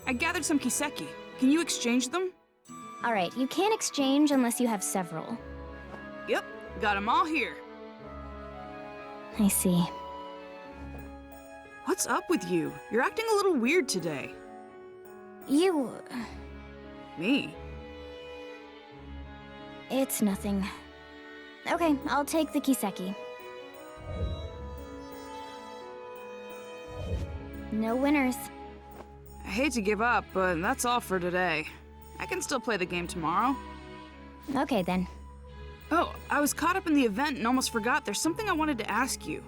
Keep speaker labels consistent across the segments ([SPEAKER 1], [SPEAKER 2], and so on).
[SPEAKER 1] I gathered some kiseki. Can you exchange them?
[SPEAKER 2] Alright, you can't exchange unless you have several.
[SPEAKER 1] Yep, got them all here.
[SPEAKER 2] I see.
[SPEAKER 1] What's up with you? You're acting a little weird today.
[SPEAKER 2] You...
[SPEAKER 1] Me?
[SPEAKER 2] It's nothing. Okay, I'll take the kiseki. No winners.
[SPEAKER 1] I hate to give up, but that's all for today. I can still play the game tomorrow.
[SPEAKER 2] Okay then.
[SPEAKER 1] Oh, I was caught up in the event and almost forgot there's something I wanted to ask you.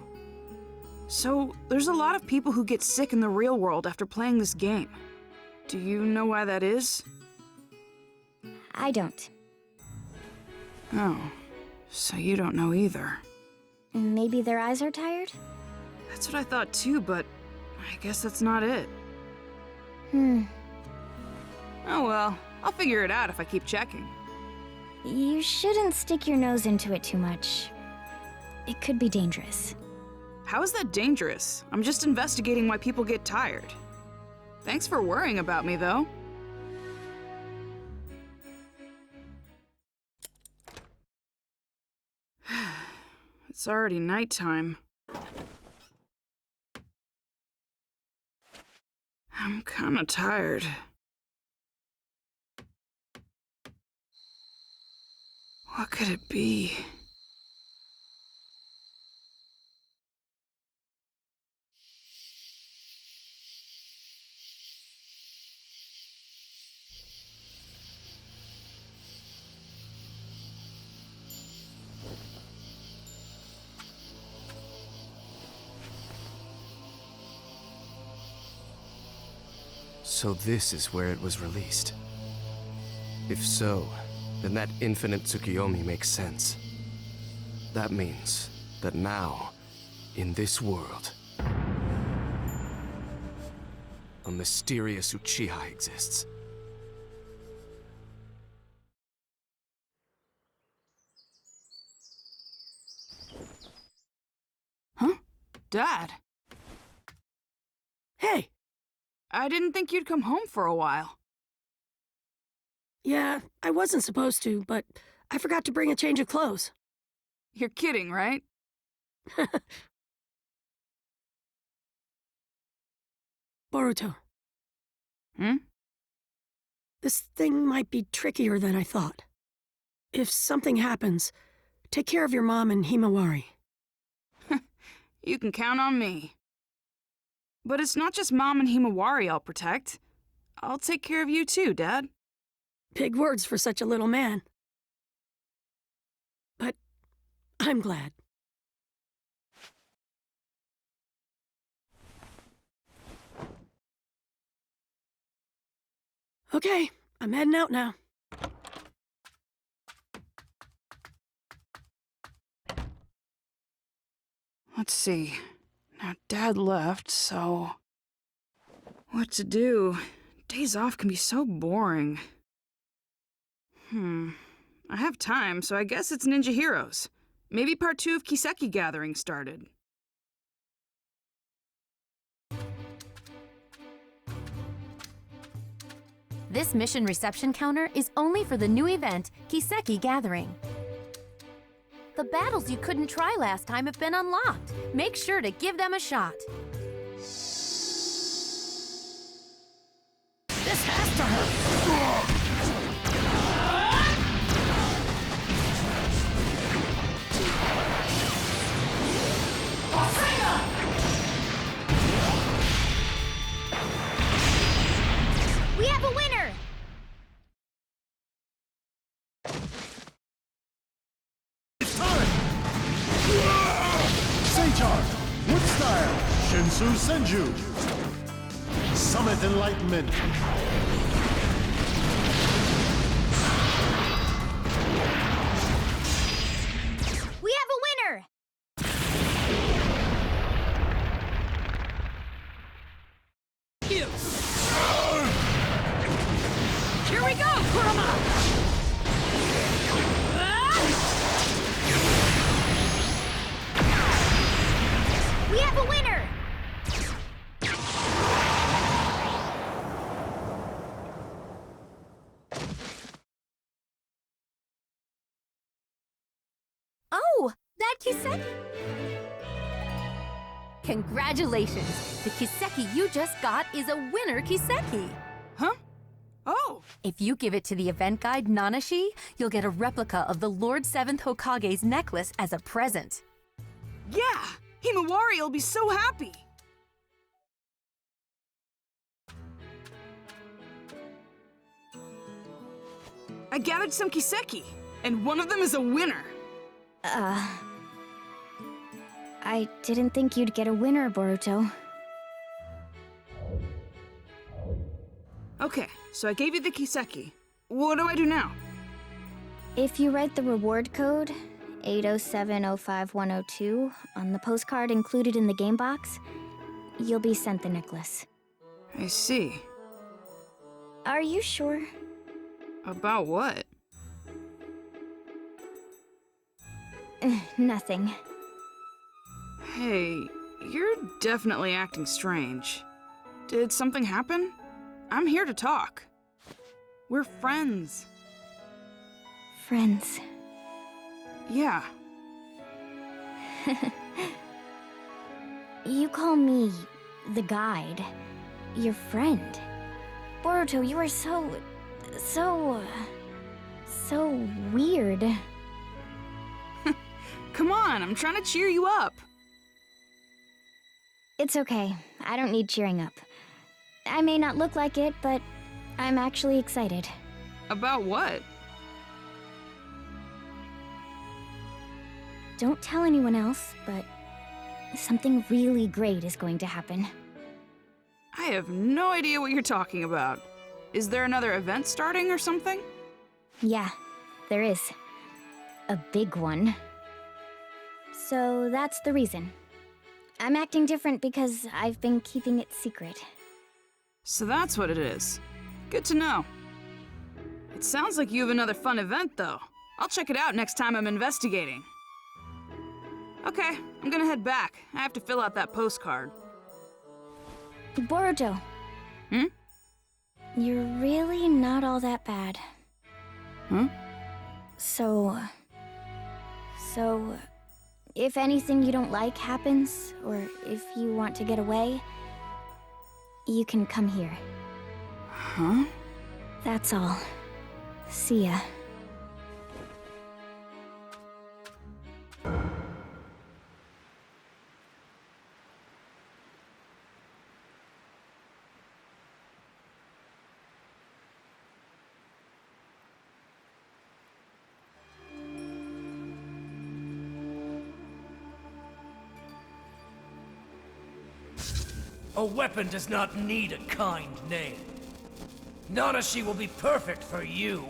[SPEAKER 1] So, there's a lot of people who get sick in the real world after playing this game. Do you know why that is?
[SPEAKER 2] I don't.
[SPEAKER 1] Oh, so you don't know either.
[SPEAKER 2] Maybe their eyes are tired?
[SPEAKER 1] That's what I thought too, but I guess that's not it. Oh well, I'll figure it out if I keep checking.
[SPEAKER 2] You shouldn't stick your nose into it too much. It could be dangerous.
[SPEAKER 1] How is that dangerous? I'm just investigating why people get tired. Thanks for worrying about me, though. It's already nighttime. I'm kinda tired. What could it be?
[SPEAKER 3] So this is where it was released. If so, then that infinite Tsukiyomi makes sense. That means that now, in this world, a mysterious Uchiha exists.
[SPEAKER 1] Huh? Dad?
[SPEAKER 4] Hey!
[SPEAKER 1] I didn't think you'd come home for a while.
[SPEAKER 4] Yeah, I wasn't supposed to, but I forgot to bring a change of clothes.
[SPEAKER 1] You're kidding, right?
[SPEAKER 4] Boruto.
[SPEAKER 1] Hmm?
[SPEAKER 4] This thing might be trickier than I thought. If something happens, take care of your mom and Himawari.
[SPEAKER 1] You can count on me. But it's not just Mom and Himawari I'll protect. I'll take care of you too, Dad.
[SPEAKER 4] Big words for such a little man. But I'm glad. Okay, I'm heading out now.
[SPEAKER 1] Let's see. Now, Dad left, so... What to do? Days off can be so boring. I have time, so I guess it's Ninja Heroes. Maybe part 2 of Kiseki Gathering started.
[SPEAKER 5] This mission reception counter is only for the new event, Kiseki Gathering. The battles you couldn't try last time have been unlocked. Make sure to give them a shot.
[SPEAKER 4] This has to hurt!
[SPEAKER 2] We have a winner!
[SPEAKER 6] It's time! Seichar, Wood Style, Shinsu Senju, Summit Enlightenment.
[SPEAKER 2] We have a winner!
[SPEAKER 4] Here we go, Kurama!
[SPEAKER 2] We have a winner!
[SPEAKER 5] Kiseki! Congratulations! The Kiseki you just got is a winner Kiseki!
[SPEAKER 1] Huh? Oh!
[SPEAKER 5] If you give it to the event guide Nanashi, you'll get a replica of the Lord 7th Hokage's necklace as a present.
[SPEAKER 1] Yeah! Himawari will be so happy! I gathered some Kiseki, and one of them is a winner!
[SPEAKER 2] I didn't think you'd get a winner, Boruto.
[SPEAKER 1] Okay, so I gave you the Kiseki. What do I do now?
[SPEAKER 2] If you write the reward code, 807051002, on the postcard included in the game box, you'll be sent the necklace.
[SPEAKER 1] I see.
[SPEAKER 2] Are you sure?
[SPEAKER 1] About what?
[SPEAKER 2] Nothing.
[SPEAKER 1] Hey, you're definitely acting strange. Did something happen? I'm here to talk. We're friends.
[SPEAKER 2] Friends.
[SPEAKER 1] Yeah.
[SPEAKER 2] You call me the guide, your friend. Boruto, you are so weird.
[SPEAKER 1] Come on, I'm trying to cheer you up.
[SPEAKER 2] It's okay. I don't need cheering up. I may not look like it, but I'm actually excited.
[SPEAKER 1] About what?
[SPEAKER 2] Don't tell anyone else, but something really great is going to happen.
[SPEAKER 1] I have no idea what you're talking about. Is there another event starting or something?
[SPEAKER 2] Yeah, there is. A big one. So that's the reason. I'm acting different because I've been keeping it secret.
[SPEAKER 1] So that's what it is. Good to know. It sounds like you have another fun event, though. I'll check it out next time I'm investigating. Okay, I'm gonna head back. I have to fill out that postcard.
[SPEAKER 2] Boruto.
[SPEAKER 1] Hmm?
[SPEAKER 2] You're really not all that bad.
[SPEAKER 1] Huh?
[SPEAKER 2] So, if anything you don't like happens, or if you want to get away, you can come here.
[SPEAKER 1] Huh?
[SPEAKER 2] That's all. See ya.
[SPEAKER 7] A weapon does not need a kind name. Nanashi will be perfect for you.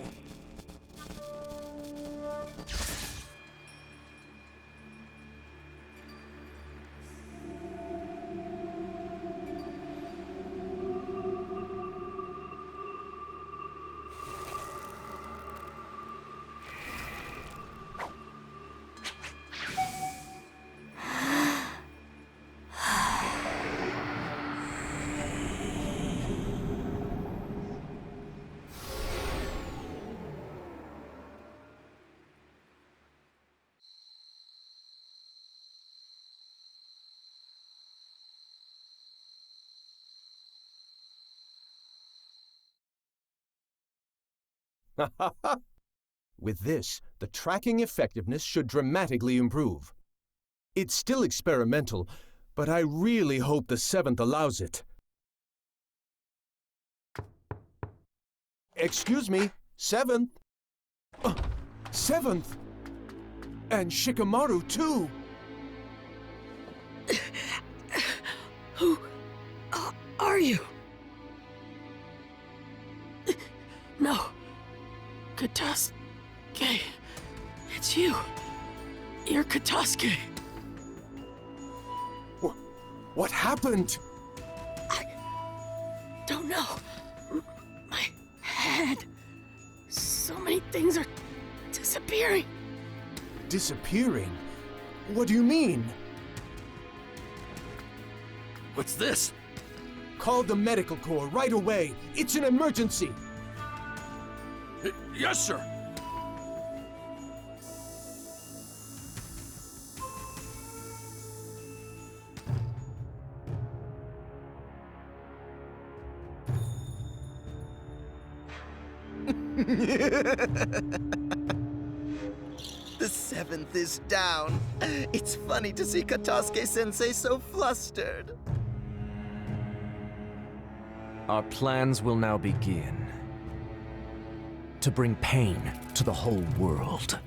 [SPEAKER 8] With this, the tracking effectiveness should dramatically improve. It's still experimental, but I really hope the 7th allows it. Excuse me, 7th? 7th? And Shikamaru, too!
[SPEAKER 4] Who are you? No. Katasuke. It's you. You're Katasuke.
[SPEAKER 8] What happened?
[SPEAKER 4] I don't know. My head. So many things are disappearing.
[SPEAKER 8] Disappearing? What do you mean?
[SPEAKER 3] What's this?
[SPEAKER 8] Call the medical corps right away. It's an emergency.
[SPEAKER 3] Yes, sir.
[SPEAKER 9] The 7th is down. It's funny to see Katasuke-sensei so flustered.
[SPEAKER 10] Our plans will now begin. To bring pain to the whole world.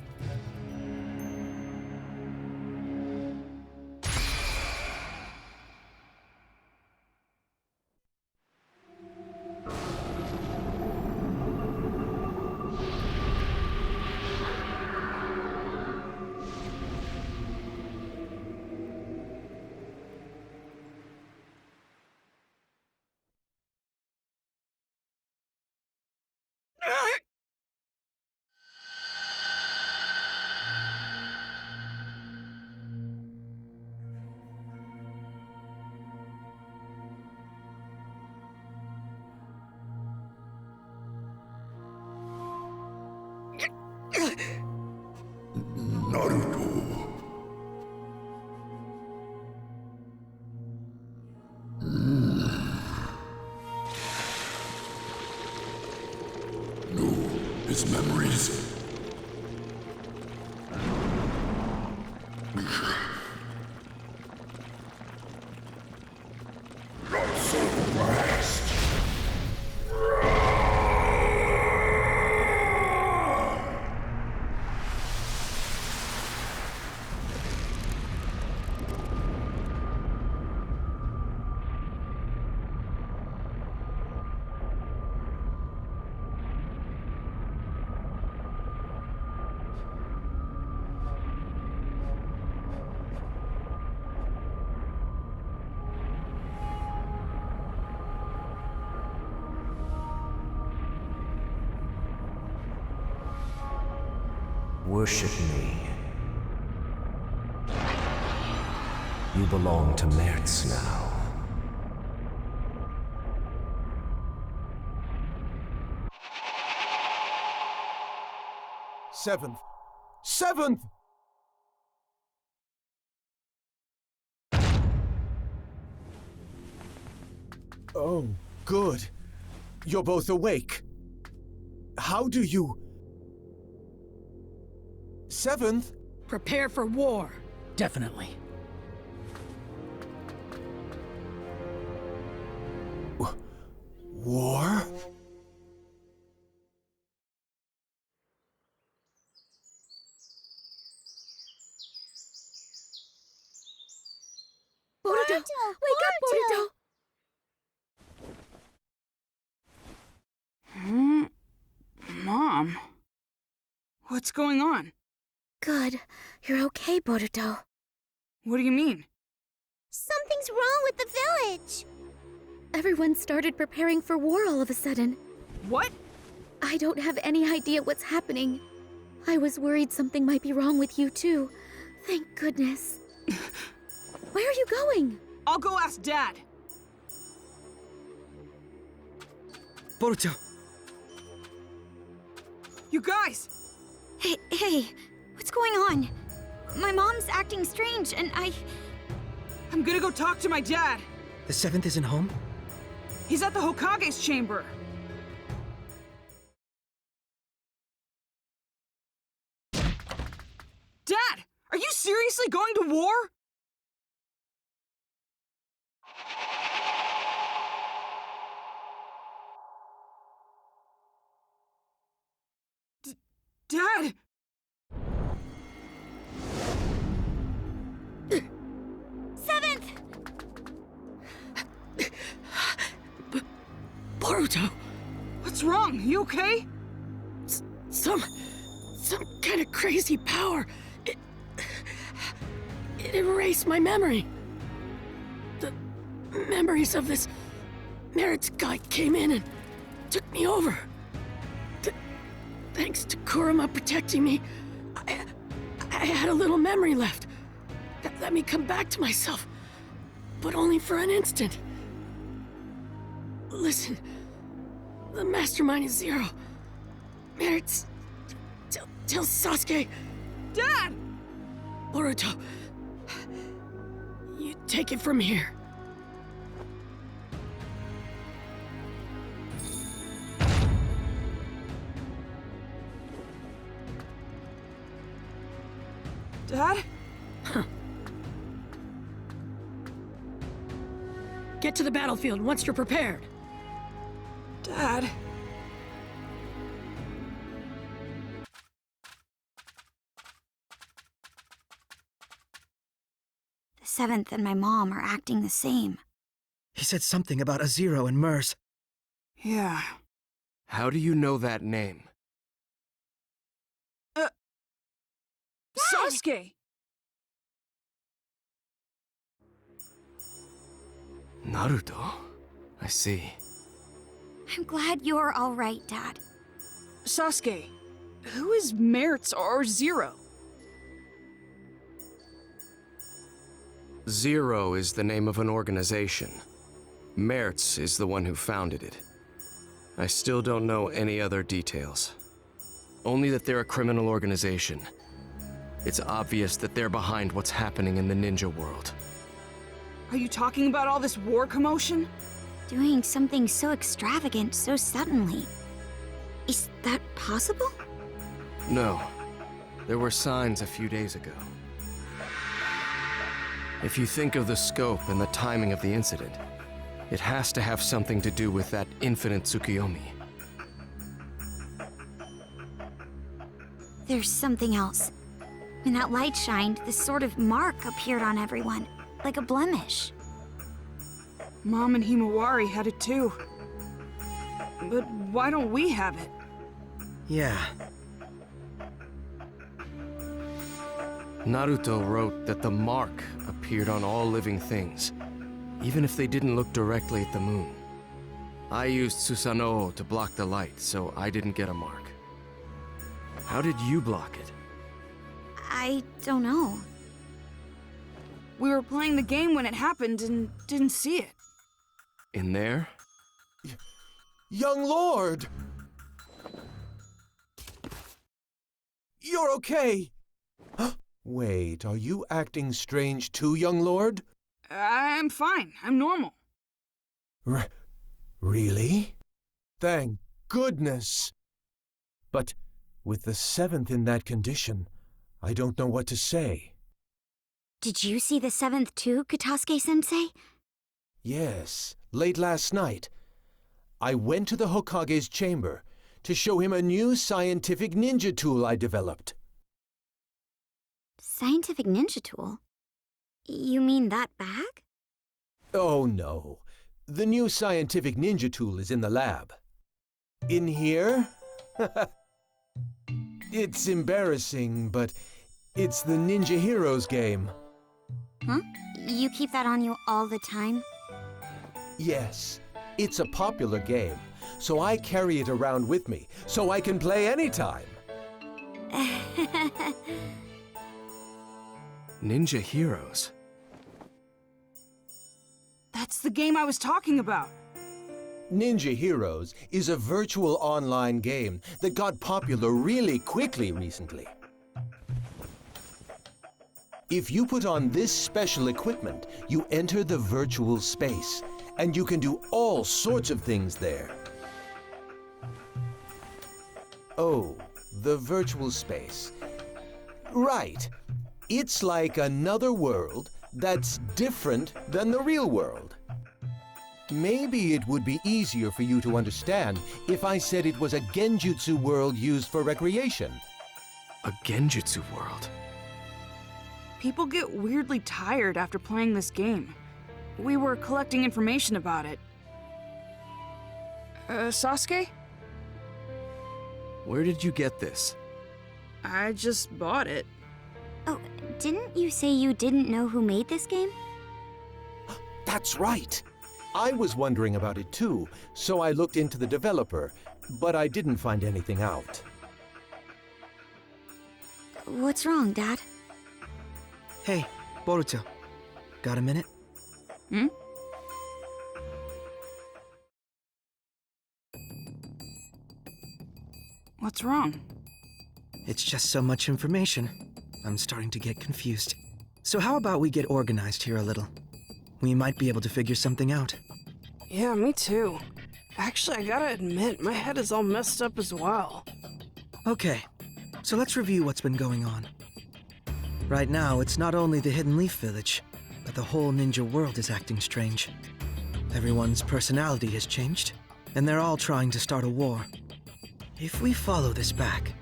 [SPEAKER 11] His memories. Not so fast.
[SPEAKER 10] Worship me. You belong to Mertz now.
[SPEAKER 8] Seventh! Seventh! Oh, good. You're both awake. How do you... Seventh?
[SPEAKER 4] Prepare for war.
[SPEAKER 7] Definitely.
[SPEAKER 8] War?
[SPEAKER 2] Boruto! Wake up, Boruto!
[SPEAKER 1] Mom? What's going on?
[SPEAKER 2] Good. You're okay, Boruto.
[SPEAKER 1] What do you mean?
[SPEAKER 2] Something's wrong with the village! Everyone started preparing for war all of a sudden.
[SPEAKER 1] What?
[SPEAKER 2] I don't have any idea what's happening. I was worried something might be wrong with you, too. Thank goodness. Where are you going?
[SPEAKER 1] I'll go ask Dad.
[SPEAKER 7] Boruto!
[SPEAKER 1] You guys!
[SPEAKER 2] Hey, what's going on? My mom's acting strange, and
[SPEAKER 1] I'm gonna go talk to my dad.
[SPEAKER 7] The 7th isn't home?
[SPEAKER 1] He's at the Hokage's chamber. Dad! Are you seriously going to war? Dad!
[SPEAKER 2] Seventh!
[SPEAKER 4] Boruto,
[SPEAKER 1] What's wrong? You okay?
[SPEAKER 4] some kind of crazy power. It erased my memory. The memories of this Merit's guy came in and took me over. Thanks to Kurama protecting me, I had a little memory left that let me come back to myself, but only for an instant. Listen, the mastermind is Zero. Merit's... Tell Sasuke...
[SPEAKER 1] Dad!
[SPEAKER 4] Boruto, you take it from here.
[SPEAKER 1] Dad?
[SPEAKER 4] Get to the battlefield once you're prepared.
[SPEAKER 1] Dad?
[SPEAKER 12] The 7th and my mom are acting the same.
[SPEAKER 13] He said something about a zero and Mers.
[SPEAKER 1] Yeah.
[SPEAKER 3] How do you know that name?
[SPEAKER 1] Sasuke!
[SPEAKER 3] Naruto? I see.
[SPEAKER 12] I'm glad you're all right, Dad.
[SPEAKER 1] Sasuke, who is Mertz or Zero?
[SPEAKER 3] Zero is the name of an organization. Mertz is the one who founded it. I still don't know any other details. Only that they're a criminal organization. It's obvious that they're behind what's happening in the ninja world.
[SPEAKER 1] Are you talking about all this war commotion?
[SPEAKER 12] Doing something so extravagant so suddenly. Is that possible?
[SPEAKER 3] No. There were signs a few days ago. If you think of the scope and the timing of the incident, it has to have something to do with that infinite Tsukiyomi.
[SPEAKER 12] There's something else. When that light shined, this sort of mark appeared on everyone, like a blemish.
[SPEAKER 1] Mom and Himawari had it too. But why don't we have it?
[SPEAKER 13] Yeah.
[SPEAKER 3] Naruto wrote that the mark appeared on all living things, even if they didn't look directly at the moon. I used Susanoo to block the light, so I didn't get a mark. How did you block it?
[SPEAKER 12] I don't know.
[SPEAKER 1] We were playing the game when it happened and didn't see it.
[SPEAKER 3] In there?
[SPEAKER 8] Young Lord! You're okay! Wait, are you acting strange too, young Lord?
[SPEAKER 1] I'm fine. I'm normal.
[SPEAKER 8] Really? Thank goodness! But with the 7th in that condition, I don't know what to say.
[SPEAKER 12] Did you see the 7th too, Katasuke-sensei?
[SPEAKER 8] Yes, late last night. I went to the Hokage's chamber to show him a new scientific ninja tool I developed.
[SPEAKER 12] Scientific ninja tool? You mean that bag?
[SPEAKER 8] Oh no. The new scientific ninja tool is in the lab. In here? It's embarrassing, but it's the Ninja Heroes game.
[SPEAKER 12] Huh? You keep that on you all the time?
[SPEAKER 8] Yes, it's a popular game, so I carry it around with me, so I can play anytime.
[SPEAKER 3] Ninja Heroes?
[SPEAKER 1] That's the game I was talking about.
[SPEAKER 8] Ninja Heroes is a virtual online game that got popular really quickly recently. If you put on this special equipment, you enter the virtual space, and you can do all sorts of things there. Oh, the virtual space. Right. It's like another world that's different than the real world. Maybe it would be easier for you to understand if I said it was a genjutsu world used for recreation.
[SPEAKER 3] A genjutsu world?
[SPEAKER 1] People get weirdly tired after playing this game. We were collecting information about it. Sasuke?
[SPEAKER 3] Where did you get this?
[SPEAKER 1] I just bought it.
[SPEAKER 12] Oh, didn't you say you didn't know who made this game?
[SPEAKER 8] That's right. I was wondering about it too, so I looked into the developer, but I didn't find anything out.
[SPEAKER 12] What's wrong, Dad?
[SPEAKER 13] Hey, Boruto. Got a minute?
[SPEAKER 1] Hmm? What's wrong?
[SPEAKER 13] It's just so much information. I'm starting to get confused. So how about we get organized here a little? We might be able to figure something out.
[SPEAKER 4] Yeah, me too. Actually, I gotta admit, my head is all messed up as well.
[SPEAKER 13] Okay, so let's review what's been going on. Right now, it's not only the Hidden Leaf Village, but the whole ninja world is acting strange. Everyone's personality has changed, and they're all trying to start a war. If we follow this back,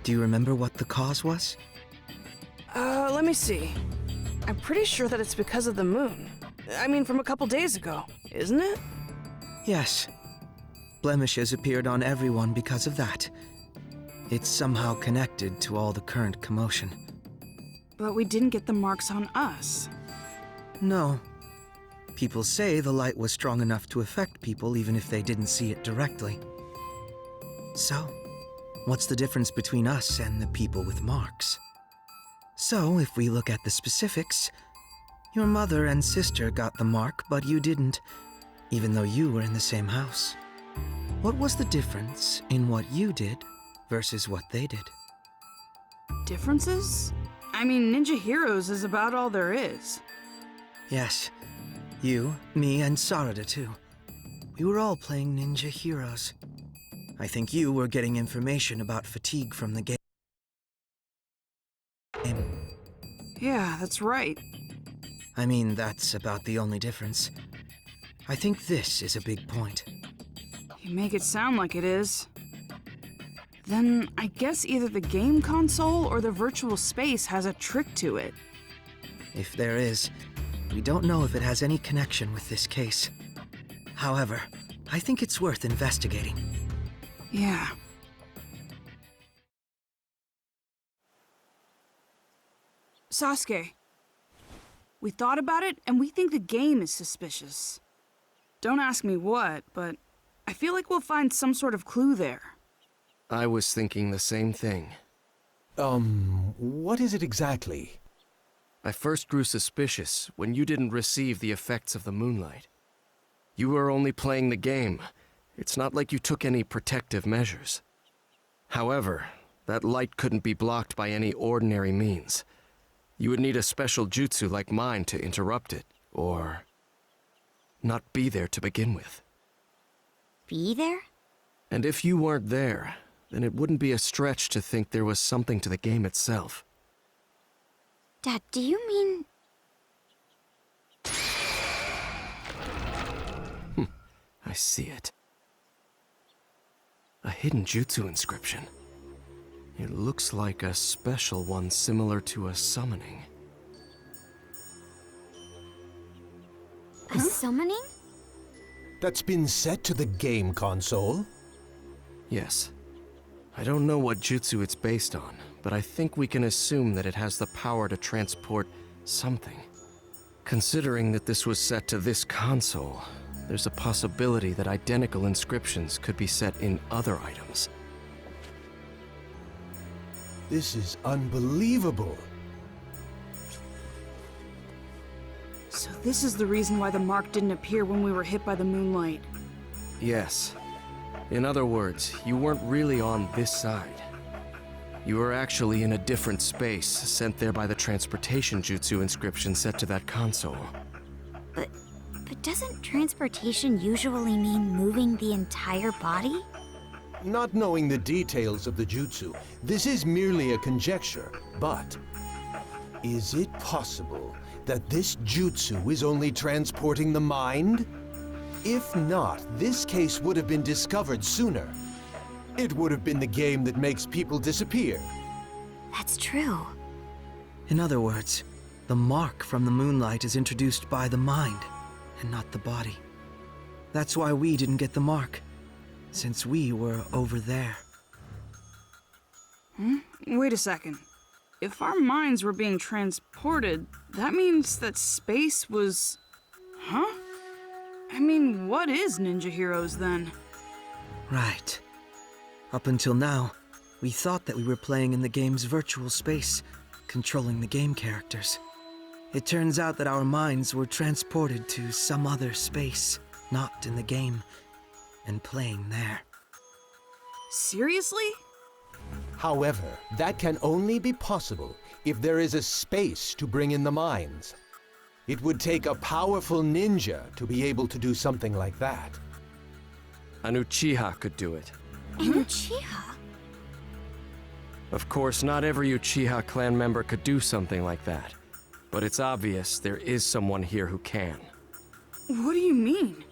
[SPEAKER 13] do you remember what the cause was?
[SPEAKER 1] Let me see. I'm pretty sure that it's because of the moon. I mean, from a couple days ago, isn't it?
[SPEAKER 13] Yes. Blemishes appeared on everyone because of that. It's somehow connected to all the current commotion.
[SPEAKER 1] But we didn't get the marks on us.
[SPEAKER 13] No. People say the light was strong enough to affect people even if they didn't see it directly. So, what's the difference between us and the people with marks? So, if we look at the specifics, your mother and sister got the mark, but you didn't, even though you were in the same house. What was the difference in what you did versus what they did?
[SPEAKER 1] Differences? I mean, Ninja Heroes is about all there is.
[SPEAKER 13] Yes. You, me, and Sarada too. We were all playing Ninja Heroes. I think you were getting information about fatigue from the game.
[SPEAKER 1] Yeah, that's right.
[SPEAKER 13] I mean, that's about the only difference. I think this is a big point.
[SPEAKER 1] You make it sound like it is. Then I guess either the game console or the virtual space has a trick to it.
[SPEAKER 13] If there is, we don't know if it has any connection with this case. However, I think it's worth investigating.
[SPEAKER 1] Yeah. Sasuke, we thought about it and we think the game is suspicious. Don't ask me what, but I feel like we'll find some sort of clue there.
[SPEAKER 3] I was thinking the same thing.
[SPEAKER 8] What is it exactly?
[SPEAKER 3] I first grew suspicious when you didn't receive the effects of the moonlight. You were only playing the game. It's not like you took any protective measures. However, that light couldn't be blocked by any ordinary means. You would need a special jutsu like mine to interrupt it, or not be there to begin with.
[SPEAKER 12] Be there?
[SPEAKER 3] And if you weren't there, then it wouldn't be a stretch to think there was something to the game itself.
[SPEAKER 12] Dad, do you mean...
[SPEAKER 3] I see it. A hidden jutsu inscription. It looks like a special one similar to a summoning.
[SPEAKER 12] A summoning?
[SPEAKER 8] That's been set to the game console?
[SPEAKER 3] Yes. I don't know what jutsu it's based on, but I think we can assume that it has the power to transport something. Considering that this was set to this console, there's a possibility that identical inscriptions could be set in other items.
[SPEAKER 8] This is unbelievable.
[SPEAKER 1] So this is the reason why the mark didn't appear when we were hit by the moonlight.
[SPEAKER 3] Yes. In other words, you weren't really on this side. You were actually in a different space, sent there by the transportation jutsu inscription set to that console.
[SPEAKER 12] But doesn't transportation usually mean moving the entire body?
[SPEAKER 8] Not knowing the details of the jutsu, this is merely a conjecture, but is it possible that this jutsu is only transporting the mind? If not, this case would have been discovered sooner. It would have been the game that makes people disappear.
[SPEAKER 12] That's true.
[SPEAKER 13] In other words, the mark from the moonlight is introduced by the mind, and not the body. That's why we didn't get the mark, since we were over there.
[SPEAKER 1] Wait a second. If our minds were being transported, that means that space was... Huh? I mean, what is Ninja Heroes then?
[SPEAKER 13] Right. Up until now, we thought that we were playing in the game's virtual space, controlling the game characters. It turns out that our minds were transported to some other space, not in the game, and playing there.
[SPEAKER 1] Seriously?
[SPEAKER 8] However, that can only be possible if there is a space to bring in the minds. It would take a powerful ninja to be able to do something like that.
[SPEAKER 3] An Uchiha could do it.
[SPEAKER 12] An Uchiha?
[SPEAKER 3] Of course, not every Uchiha clan member could do something like that. But it's obvious there is someone here who can.
[SPEAKER 1] What do you mean?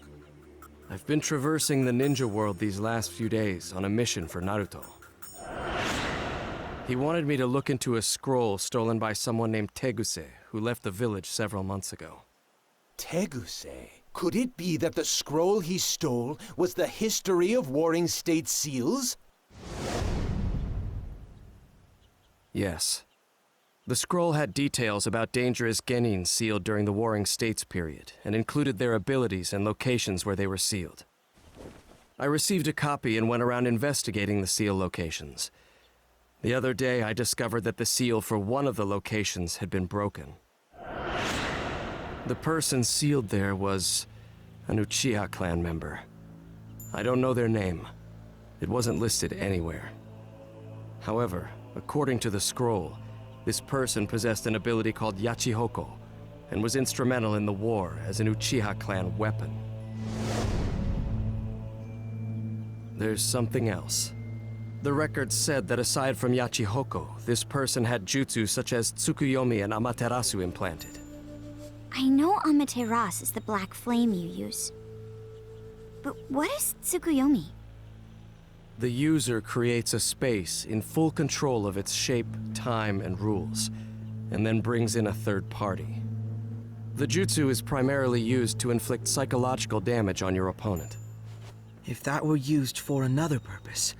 [SPEAKER 3] I've been traversing the ninja world these last few days on a mission for Naruto. He wanted me to look into a scroll stolen by someone named Teguse, who left the village several months ago.
[SPEAKER 8] Teguse? Could it be that the scroll he stole was the history of Warring State seals?
[SPEAKER 3] Yes. The scroll had details about dangerous genins sealed during the Warring States period, and included their abilities and locations where they were sealed. I received a copy and went around investigating the seal locations. The other day, I discovered that the seal for one of the locations had been broken. The person sealed there was an Uchiha clan member. I don't know their name. It wasn't listed anywhere. However, according to the scroll, this person possessed an ability called Yachihoko, and was instrumental in the war as an Uchiha clan weapon. There's something else. The record said that aside from Yachihoko, this person had jutsu such as Tsukuyomi and Amaterasu implanted.
[SPEAKER 12] I know Amaterasu is the black flame you use. But what is Tsukuyomi?
[SPEAKER 3] The user creates a space in full control of its shape, time, and rules, and then brings in a third party. The jutsu is primarily used to inflict psychological damage on your opponent.
[SPEAKER 13] If that were used for another purpose,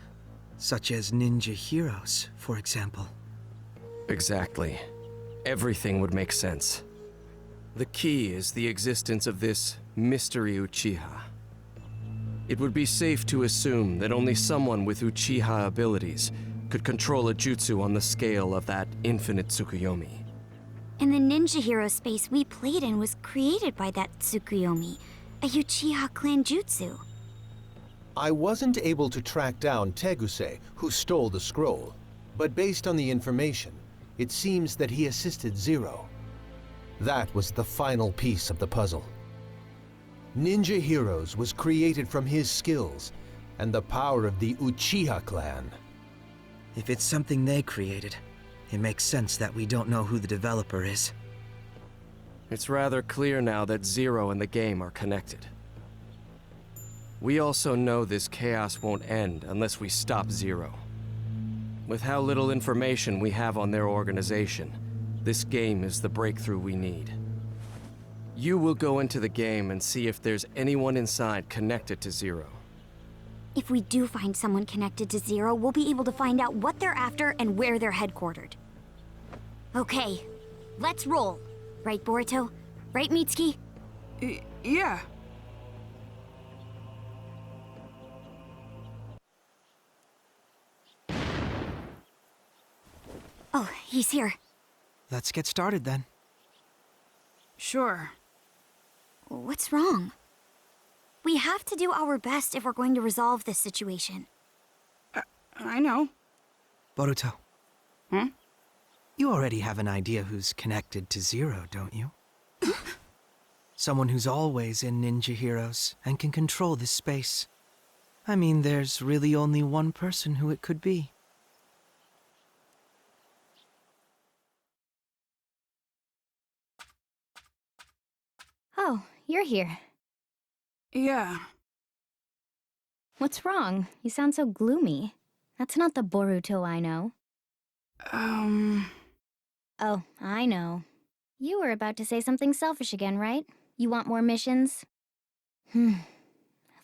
[SPEAKER 13] such as ninja heroes, for example.
[SPEAKER 3] Exactly. Everything would make sense. The key is the existence of this mystery Uchiha. It would be safe to assume that only someone with Uchiha abilities could control a jutsu on the scale of that infinite Tsukuyomi.
[SPEAKER 12] And the ninja hero space we played in was created by that Tsukuyomi, a Uchiha clan jutsu.
[SPEAKER 8] I wasn't able to track down Teguse, who stole the scroll, but based on the information, it seems that he assisted Zero. That was the final piece of the puzzle. Ninja Heroes was created from his skills and the power of the Uchiha clan.
[SPEAKER 13] If it's something they created, it makes sense that we don't know who the developer is.
[SPEAKER 3] It's rather clear now that Zero and the game are connected. We also know this chaos won't end unless we stop Zero. With how little information we have on their organization, this game is the breakthrough we need. You will go into the game and see if there's anyone inside connected to Zero.
[SPEAKER 12] If we do find someone connected to Zero, we'll be able to find out what they're after and where they're headquartered. Okay, let's roll. Right, Boruto? Right, Mitsuki?
[SPEAKER 1] Yeah.
[SPEAKER 12] Oh, he's here.
[SPEAKER 13] Let's get started then.
[SPEAKER 1] Sure.
[SPEAKER 12] What's wrong? We have to do our best if we're going to resolve this situation.
[SPEAKER 1] I know.
[SPEAKER 13] Boruto.
[SPEAKER 1] Hmm?
[SPEAKER 13] You already have an idea who's connected to Zero, don't you? Someone who's always in Ninja Heroes and can control this space. I mean, there's really only one person who it could be.
[SPEAKER 2] Oh, you're here.
[SPEAKER 1] Yeah.
[SPEAKER 2] What's wrong? You sound so gloomy. That's not the Boruto I know. Oh, I know. You were about to say something selfish again, right? You want more missions?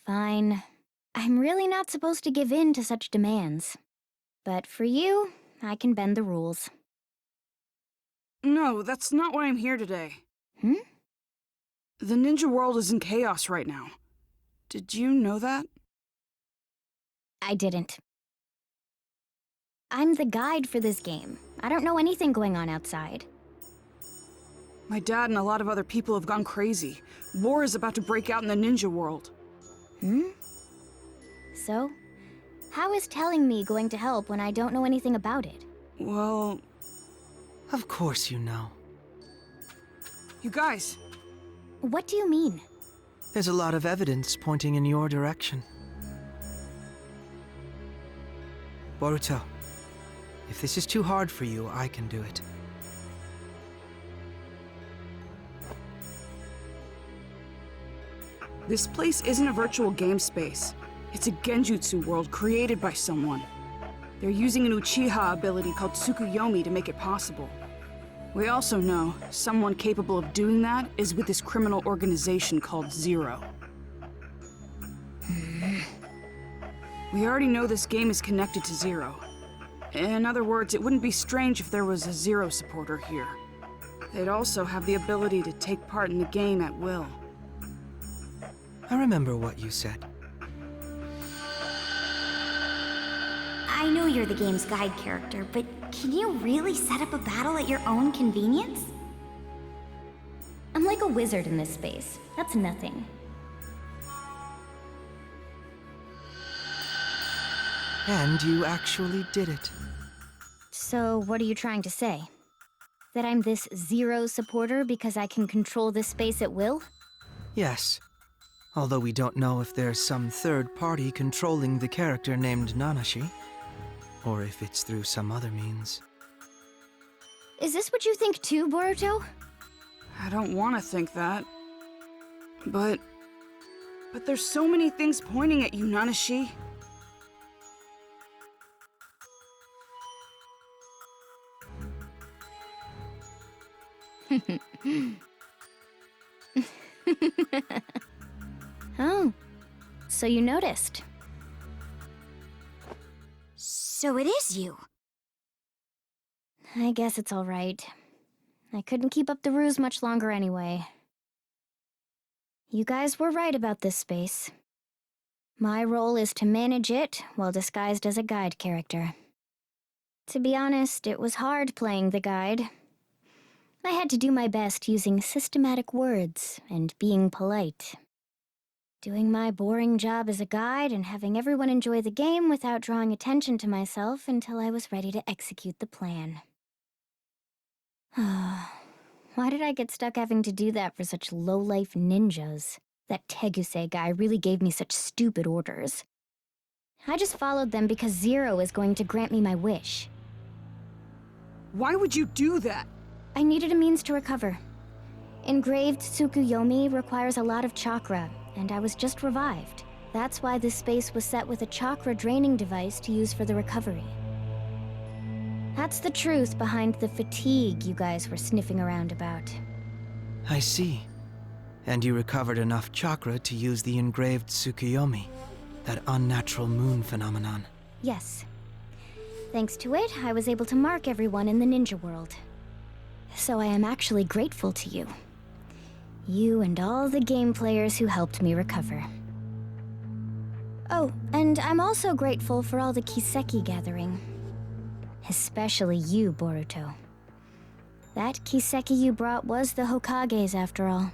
[SPEAKER 2] Fine. I'm really not supposed to give in to such demands. But for you, I can bend the rules.
[SPEAKER 1] No, that's not why I'm here today. The ninja world is in chaos right now. Did you know that?
[SPEAKER 2] I didn't. I'm the guide for this game. I don't know anything going on outside.
[SPEAKER 1] My dad and a lot of other people have gone crazy. War is about to break out in the ninja world.
[SPEAKER 2] So, how is telling me going to help when I don't know anything about it?
[SPEAKER 1] Well...
[SPEAKER 13] Of course you know.
[SPEAKER 1] You guys...
[SPEAKER 2] What do you mean?
[SPEAKER 13] There's a lot of evidence pointing in your direction. Boruto, If this is too hard for you, I can do it.
[SPEAKER 1] This place isn't a virtual game space. It's a genjutsu world created by someone. They're using an Uchiha ability called Tsukuyomi to make it possible. We also know someone capable of doing that is with this criminal organization called Zero. We already know this game is connected to Zero. In other words, it wouldn't be strange if there was a Zero supporter here. They'd also have the ability to take part in the game at will.
[SPEAKER 13] I remember what you said.
[SPEAKER 12] I know you're the game's guide character, but can you really set up a battle at your own convenience?
[SPEAKER 2] I'm like a wizard in this space. That's nothing.
[SPEAKER 13] And you actually did it.
[SPEAKER 2] So, what are you trying to say? That I'm this Zero supporter because I can control this space at will?
[SPEAKER 13] Yes. Although we don't know if there's some third party controlling the character named Nanashi, or if it's through some other means.
[SPEAKER 2] Is this what you think too, Boruto?
[SPEAKER 1] I don't want to think that. But there's so many things pointing at you, Nanashi.
[SPEAKER 2] Oh, so you noticed.
[SPEAKER 12] So it is you.
[SPEAKER 2] I guess it's all right. I couldn't keep up the ruse much longer anyway. You guys were right about this space. My role is to manage it while disguised as a guide character. To be honest, it was hard playing the guide. I had to do my best using systematic words and being polite. Doing my boring job as a guide and having everyone enjoy the game without drawing attention to myself until I was ready to execute the plan. Why did I get stuck having to do that for such low-life ninjas? That Teguse guy really gave me such stupid orders. I just followed them because Zero is going to grant me my wish.
[SPEAKER 1] Why would you do that?
[SPEAKER 2] I needed a means to recover. Engraved Tsukuyomi requires a lot of chakra, and I was just revived. That's why this space was set with a chakra draining device to use for the recovery. That's the truth behind the fatigue you guys were sniffing around about.
[SPEAKER 13] I see. And you recovered enough chakra to use the engraved Tsukuyomi, that unnatural moon phenomenon.
[SPEAKER 2] Yes. Thanks to it, I was able to mark everyone in the ninja world. So I am actually grateful to you. You and all the game players who helped me recover. Oh, and I'm also grateful for all the Kiseki gathering. Especially you, Boruto. That Kiseki you brought was the Hokage's after all.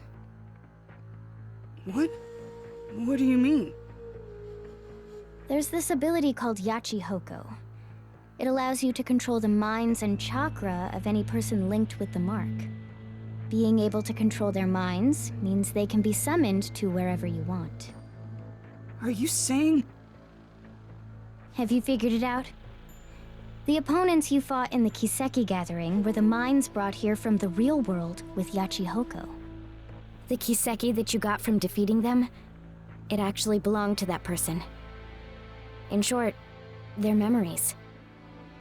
[SPEAKER 1] What? What do you mean?
[SPEAKER 2] There's this ability called Yachi Hoko. It allows you to control the minds and chakra of any person linked with the mark. Being able to control their minds means they can be summoned to wherever you want.
[SPEAKER 1] Are you saying...
[SPEAKER 2] Have you figured it out? The opponents you fought in the Kiseki gathering were the minds brought here from the real world with Yachi Hoko. The Kiseki that you got from defeating them, it actually belonged to that person. In short, their memories.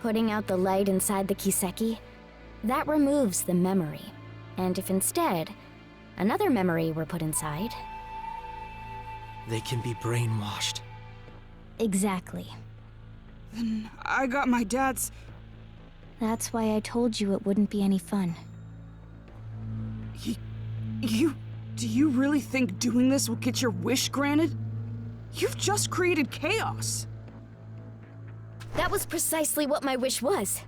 [SPEAKER 2] Putting out the light inside the Kiseki, that removes the memory. And if instead, another memory were put inside...
[SPEAKER 13] They can be brainwashed.
[SPEAKER 2] Exactly.
[SPEAKER 1] Then I got my dad's...
[SPEAKER 2] That's why I told you it wouldn't be any fun.
[SPEAKER 1] Do you really think doing this will get your wish granted? You've just created chaos.
[SPEAKER 2] That was precisely what my wish was.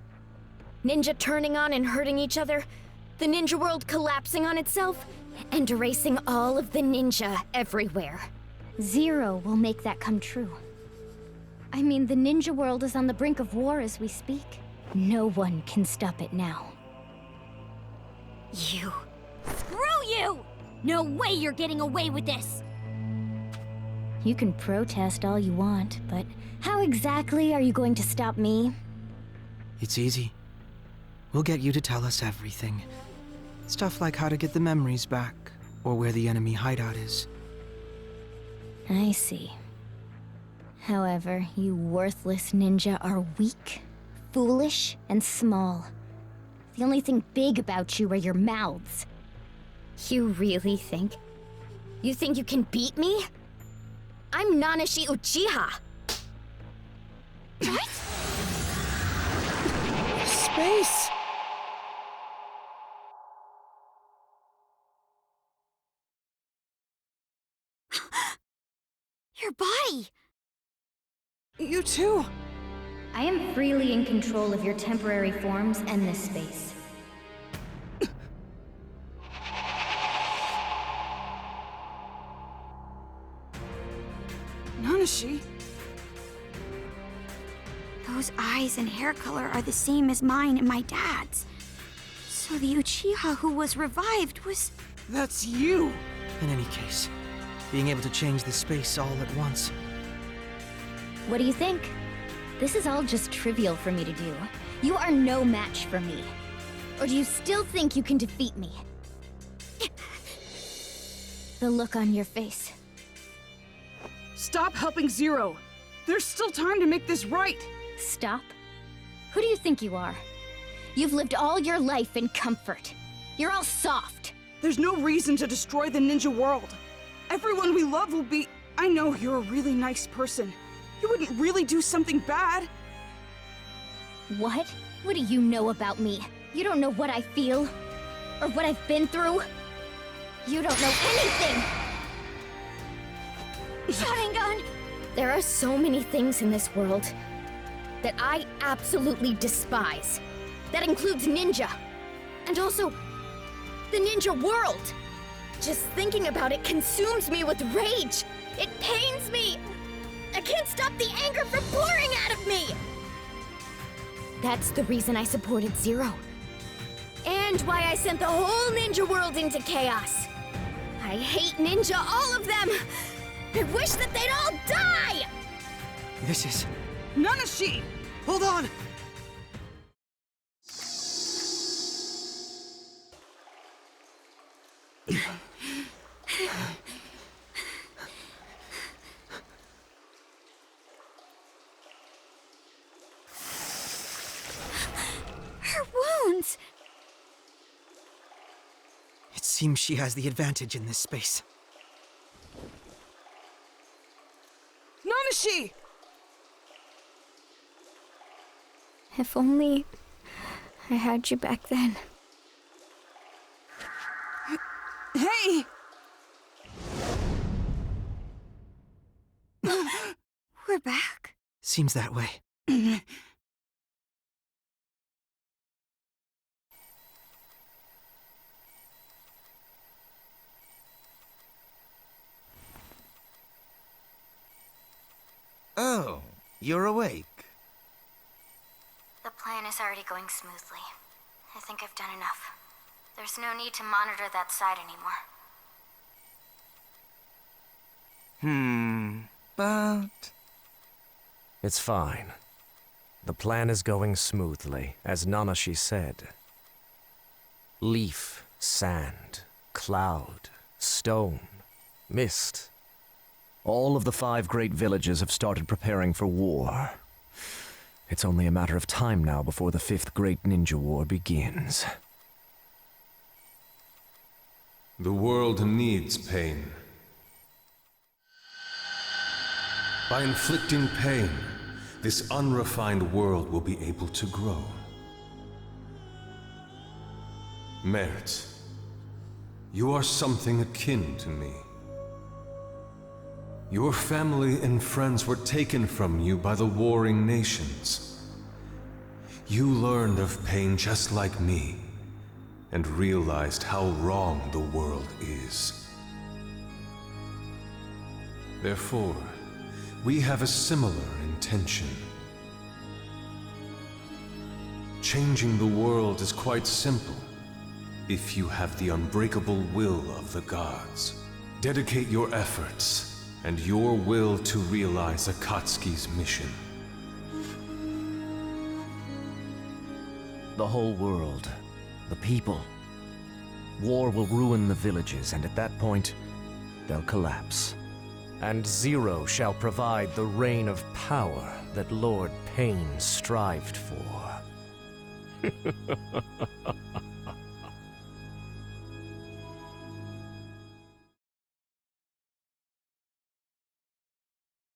[SPEAKER 2] Ninja turning on and hurting each other, the ninja world collapsing on itself, and erasing all of the ninja everywhere. Zero will make that come true. I mean, the ninja world is on the brink of war as we speak. No one can stop it now.
[SPEAKER 12] You. Screw you! No way you're getting away with this!
[SPEAKER 2] You can protest all you want, but how exactly are you going to stop me?
[SPEAKER 13] It's easy. We'll get you to tell us everything. Stuff like how to get the memories back, or where the enemy hideout is.
[SPEAKER 2] I see. However, you worthless ninja are weak, foolish, and small. The only thing big about you are your mouths. You really think? You think you can beat me? I'm Nanashi Uchiha! What?
[SPEAKER 1] Space!
[SPEAKER 12] Your body!
[SPEAKER 1] You too!
[SPEAKER 2] I am freely in control of your temporary forms and this space.
[SPEAKER 1] Nanashi?
[SPEAKER 12] Those eyes and hair color are the same as mine and my dad's. So the Uchiha who was revived was...
[SPEAKER 1] That's you!
[SPEAKER 13] In any case, being able to change the space all at once.
[SPEAKER 2] What do you think? This is all just trivial for me to do. You are no match for me. Or do you still think you can defeat me? The look on your face.
[SPEAKER 1] Stop helping Zero! There's still time to make this right!
[SPEAKER 2] Stop? Who do you think you are? You've lived all your life in comfort. You're all soft.
[SPEAKER 1] There's no reason to destroy the ninja world. Everyone we love will be... I know you're a really nice person. You wouldn't really do something bad.
[SPEAKER 2] What? What do you know about me? You don't know what I feel? Or what I've been through? You don't know anything!
[SPEAKER 12] Sharingan!
[SPEAKER 2] There are so many things in this world that I absolutely despise. That includes ninja. And also, the ninja world. Just thinking about it consumes me with rage. It pains me. I can't stop the anger from pouring out of me. That's the reason I supported Zero. And why I sent the whole ninja world into chaos. I hate ninja, all of them. I wish that they'd all die!
[SPEAKER 13] This is...
[SPEAKER 1] Nanashi!
[SPEAKER 13] Hold on!
[SPEAKER 12] Her wounds!
[SPEAKER 13] It seems she has the advantage in this space.
[SPEAKER 1] Nanashi!
[SPEAKER 2] If only I had you back then.
[SPEAKER 1] Hey!
[SPEAKER 12] We're back.
[SPEAKER 13] Seems that way.
[SPEAKER 9] Oh, you're awake.
[SPEAKER 12] The plan is already going smoothly. I think I've done enough. There's no need to monitor that side anymore.
[SPEAKER 9] But...
[SPEAKER 10] It's fine. The plan is going smoothly, as Nanashi said. Leaf, sand, cloud, stone, mist. All of the 5 great villages have started preparing for war. It's only a matter of time now before the 5th Great Ninja War begins.
[SPEAKER 14] The world needs pain. By inflicting pain, this unrefined world will be able to grow. Mert, you are something akin to me. Your family and friends were taken from you by the warring nations. You learned of pain just like me, and realized how wrong the world is. Therefore, we have a similar intention. Changing the world is quite simple, if you have the unbreakable will of the gods. Dedicate your efforts and your will to realize Akatsuki's mission.
[SPEAKER 10] The whole world. The people. War will ruin the villages, and at that point, they'll collapse. And Zero shall provide the reign of power that Lord Pain strived for.